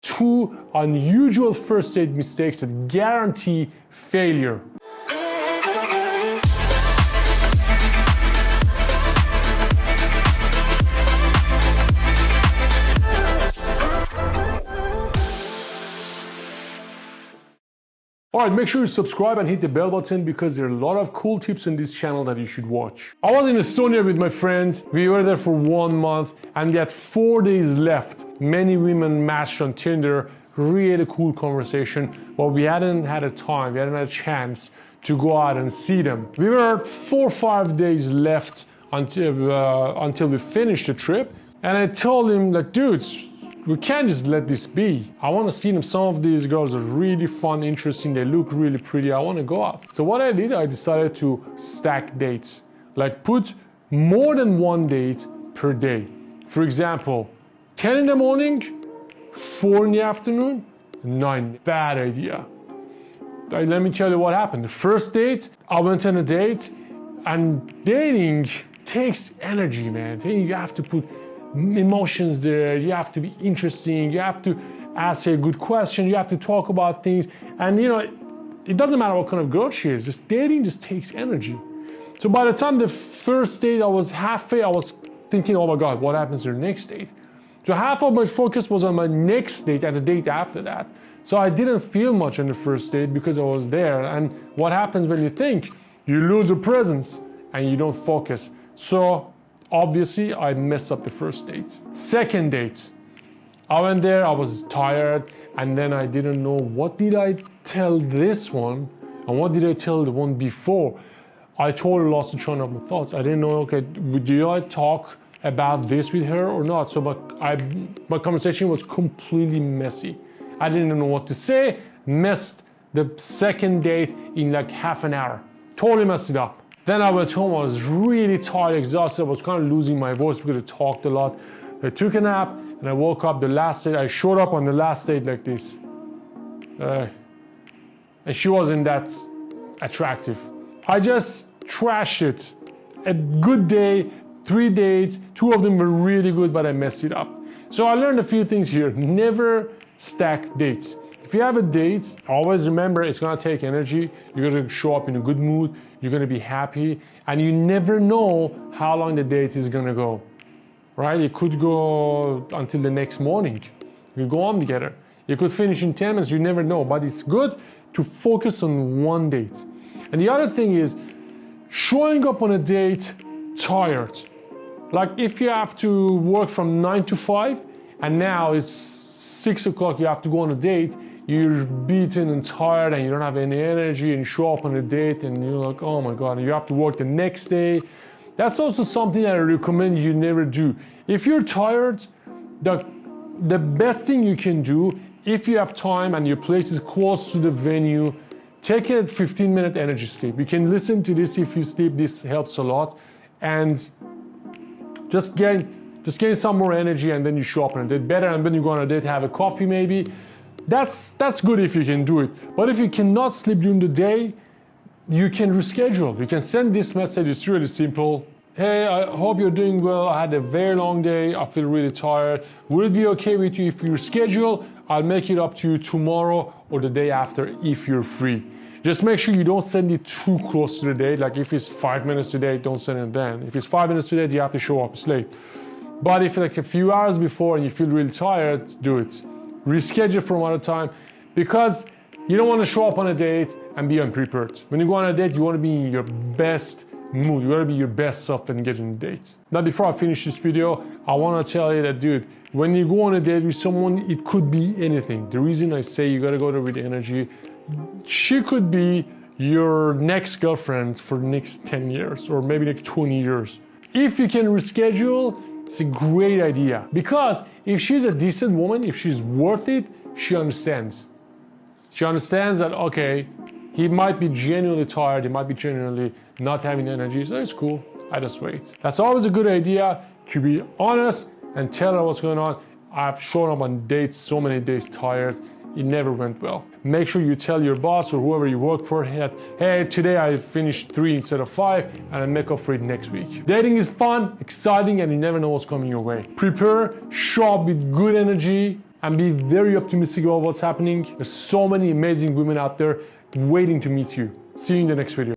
2 unusual first date mistakes that guarantee failure. Alright, make sure you subscribe and hit the bell button because there are a lot of cool tips on this channel that you should watch. I was in Estonia with my friend. We were there for 1 month and we had 4 days left. Many women matched on Tinder, really cool conversation, but we hadn't had a time, we hadn't had a chance to go out and see them. We were 4 or 5 days left until we finished the trip, and I told him, like, dudes, we can't just let this be. I want to see them. Some of these girls are really fun, interesting. They look really pretty. I want to go out. So what I did, I decided to stack dates. Like put more than 1 date per day. For example, 10 in the morning, 4 in the afternoon, 9. Bad idea. Let me tell you what happened. The first date, I went on a date, and dating takes energy, man. You have to put emotions there, you have to be interesting, you have to ask a good question, you have to talk about things, and you know, it doesn't matter what kind of girl she is, just dating just takes energy. So by the time the first date I was halfway, I was thinking, oh my god, what happens to the next date? So half of my focus was on my next date and the date after that. So I didn't feel much on the first date because I was there, and what happens when you think? You lose your presence and you don't focus. So obviously, I messed up the first date. Second date, I went there, I was tired, and then I didn't know what did I tell this one and what did I tell the one before. I totally lost the train of my thoughts. I didn't know, okay, did I talk about this with her or not? So my conversation was completely messy. I didn't know what to say, messed the second date in like half an hour. Totally messed it up. Then I went home, I was really tired, exhausted, I was kind of losing my voice because I talked a lot. I took a nap and I woke up the last date, I showed up on the last date like this. And she wasn't that attractive. I just trashed it. A good day, 3 dates, 2 of them were really good, but I messed it up. So I learned a few things here. Never stack dates. If you have a date, always remember it's gonna take energy. You're gonna show up in a good mood. You're gonna be happy, and you never know how long the date is gonna go, right? It could go until the next morning. You go on together. You could finish in 10 minutes, you never know, but it's good to focus on 1 date. And the other thing is showing up on a date tired. Like if you have to work from 9 to 5, and now it's 6 o'clock, you have to go on a date, you're beaten and tired and you don't have any energy, and you show up on a date and you're like, oh my god, you have to work the next day. That's also something that I recommend you never do. If you're tired, the best thing you can do, if you have time and your place is close to the venue, take a 15-minute energy sleep. You can listen to this if you sleep, this helps a lot. And just gain some more energy, and then you show up on a date better, and then you go on a date, have a coffee maybe. That's good if you can do it. But if you cannot sleep during the day, you can reschedule. You can send this message, it's really simple. Hey, I hope you're doing well. I had a very long day. I feel really tired. Would it be okay with you if you reschedule? I'll make it up to you tomorrow or the day after if you're free. Just make sure you don't send it too close to the date. Like if it's 5 minutes to date, don't send it then. If it's 5 minutes to date, you have to show up, it's late. But if like a few hours before and you feel really tired, do it. Reschedule for another time, because you don't want to show up on a date and be unprepared. When you go on a date, you want to be in your best mood. You want to be your best self when you get on a date. Now, before I finish this video, I want to tell you that, dude, when you go on a date with someone, it could be anything. The reason I say you got to go there with energy, she could be your next girlfriend for the next 10 years or maybe next 20 years. If you can reschedule, it's a great idea, because if she's a decent woman, if she's worth it, she understands. She understands that, okay, he might be genuinely tired, he might be genuinely not having energy, so it's cool, I just wait. That's always a good idea, to be honest and tell her what's going on. I've shown up on dates, so many days tired, it never went well. Make sure you tell your boss or whoever you work for that, hey, today I finished 3 instead of 5 and I make up for it next week. Dating is fun, exciting, and you never know what's coming your way. Prepare, show up with good energy, and be very optimistic about what's happening. There's so many amazing women out there waiting to meet you. See you in the next video.